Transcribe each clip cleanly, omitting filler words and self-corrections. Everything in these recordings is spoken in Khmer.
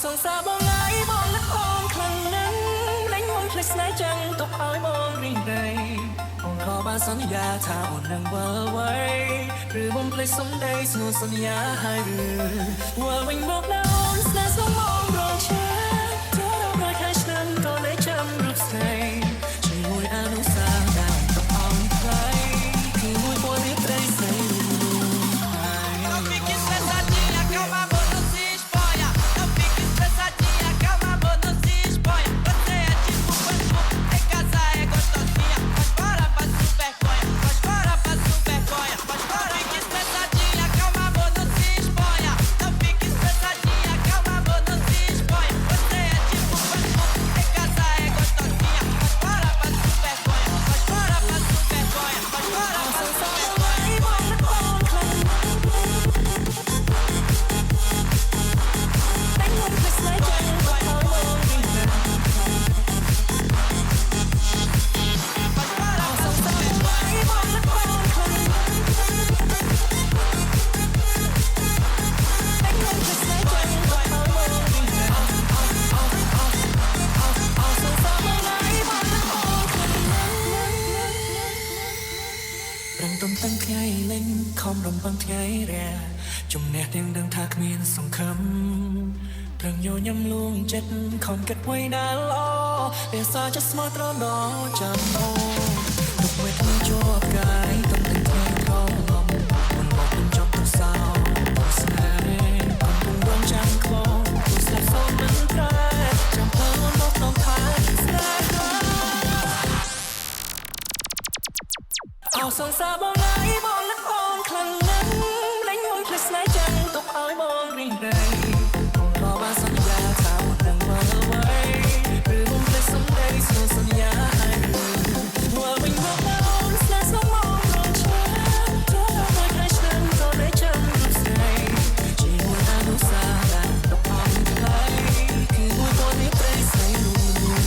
សងសាបងងាយបងនឹកអូនខ្លាំងណាស់លែងមុនភ្លេចស្នេហ៍ចឹងទុកឲ្យបងរីងរៃអូនក៏បានសន្យាថាអូននឹងវិលវ័យឬបំភ្លេចសំដីស្នូសន្យាហើយឬវិលវិញមកណាអូនស្នេហ៍ស្ងមរងឆាចូលដល់ខែឆ្នាំក៏នៅចាំរូបស្រីជាមួយអនុស្សាវរីយ៍ដែលទុកអងថ្លៃគឺមួយពណ៌នេះត្រីស្រីNão fique estressadinha, calma amor, não se exponha. Não fique estressadinha, calma amor, não se exponha. Você é tipo bambu, em casa é gostosinha. Mas fora passa vergonha, mas fora passa vergonha. Mas fora fique estressadinha, calma amor, não se exponha. Não fique estressadinha, calma amor, não se exponha. Você é tipo bambu, em casa é gostosinha. Mas fora passa vergonha, mas fora passa vergonha. Mas fora passa vergonha. Răng tăng ngày lên không đồng bằng ngày ra Trong nét đêm đang thác miên sông khấm Răng nhô nhâm luôn chết không kết quay đã lo Để xa chất smart đó đó chẳng ô Đục mệt như cho cái tâm tình ngày không lòng Mình bỏ bên trong tâm sao Tôi sẽ còn cùng đông chẳng không Tôi sẽ sâu bên trái Chẳng thơ một lòng thái sẽ ao song xaបងងាយបងនឹកអូនខ្លាំងណាស់លែងមួយភ្លេចស្នេហ៍ចឹងទុកឲ្យបងរីងរៃអូនក៏បានសន្យាថាអូននឹងវិលវ័យឬបំភ្លេចសំដីស្នូសន្យាហើយវិលវិញមកណាអូនស្នេហ៍ស្ងមរងឆាចូលដល់ខែឆ្នាំក៏នៅចាំរូបស្រីជាមួយអនុស្សាវរីយ៍ទុកអងថ្លៃគឺមួយពណ៌នេះត្រីស្រីលូលូ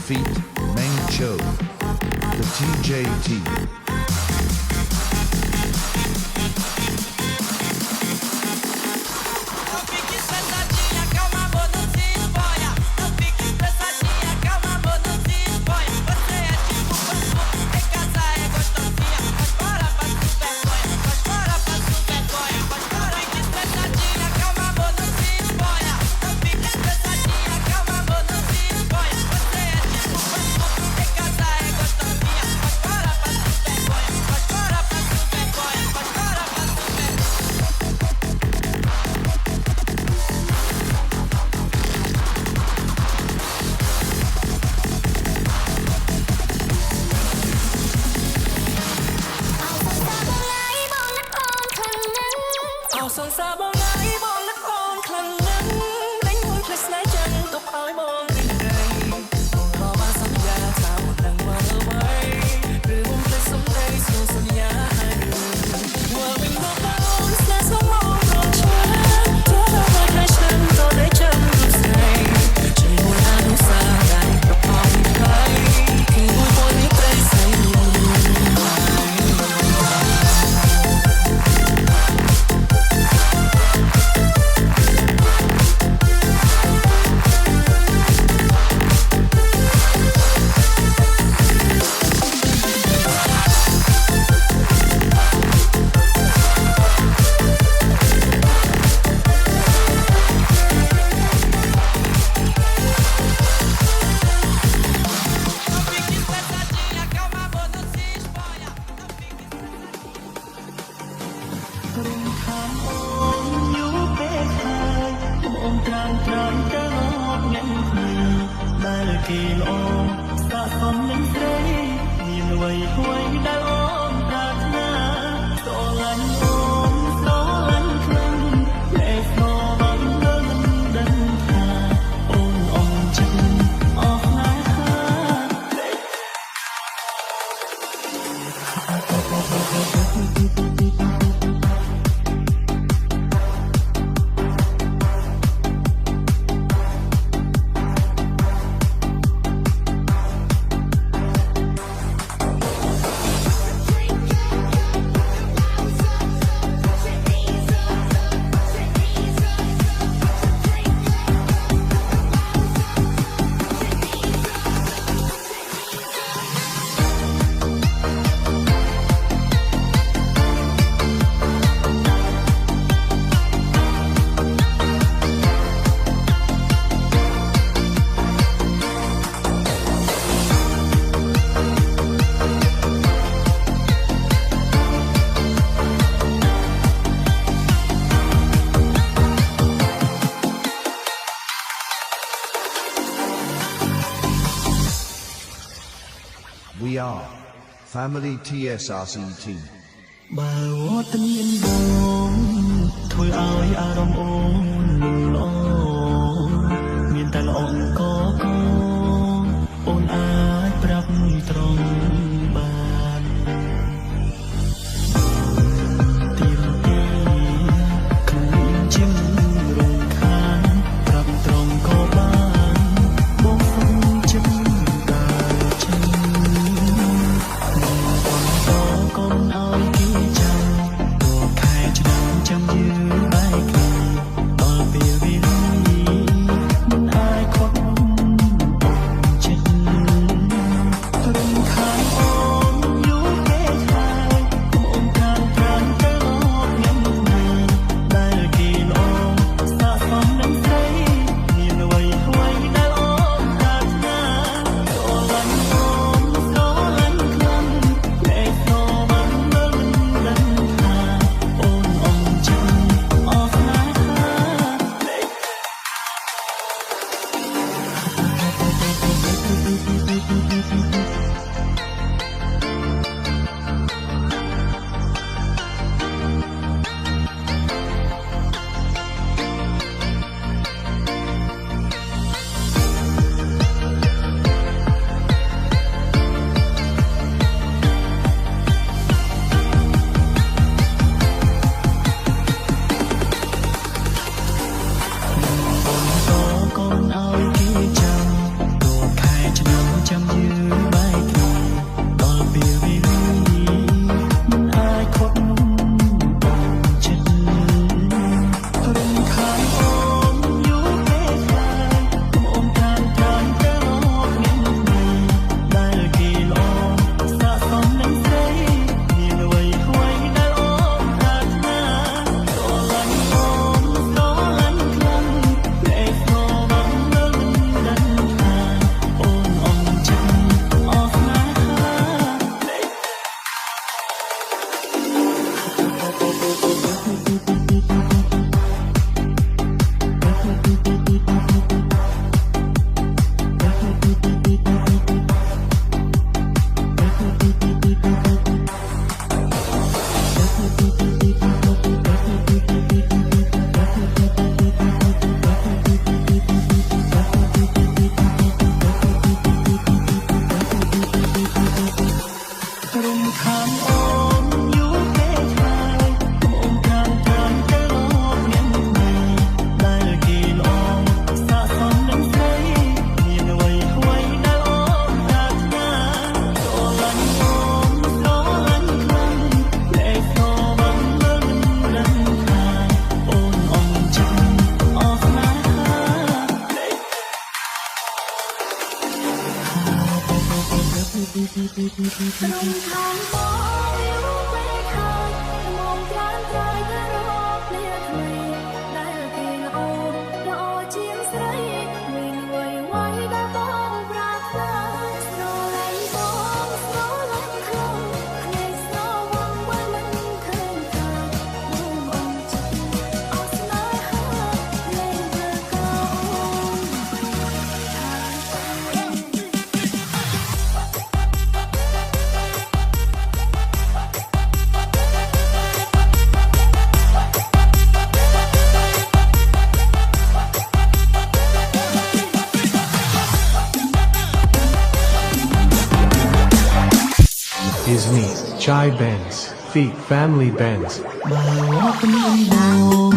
Feet Meng Cho, the TJT. Calma, គេល្អស័ក្តិសមនឹងស្រីមានអ្វីអ្វីដែលអូនប្រាថ្នាស្រឡាញ់អូនស្រឡាញ់ខ្លាំងតែស្នូបានមិនដឹងថាអូនអងចិត្តអស់ណាស់ We are Family TSRCT បើវត្តមានបងធ្វើឲ្យអារម្មណ៍អូនល្អមានតែល្អអង្គកអូនអាចប្រាប់ត្រង់បានទីរទីខ្លួនជារងខានប្រាប់ត្រង់ក៏បានបងសុំចិត្តដើរចេញ កុំឲ្យគេចាំតួខែឆ្នាំចាំយឺបែកគ្នាដល់ពេលវេលាមិនអាចខុសចិត្តរំខានអូនយូរពេកហើយអូនខានប្រាំទៅមកខ្ញុំនេះដែលគេល្អស័ក្តិសមនឹងស្រីមានអ្វីអ្វីដែលអូនប្រាថ្នាស្រឡាញ់អូនស្រឡាញ់ខ្លាំងតែស្នូបាន Yeah. Disney Chai Benz Feet Family Benz បើវត្តមានបង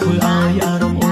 ធ្វើឲ្យអារម្មណ៍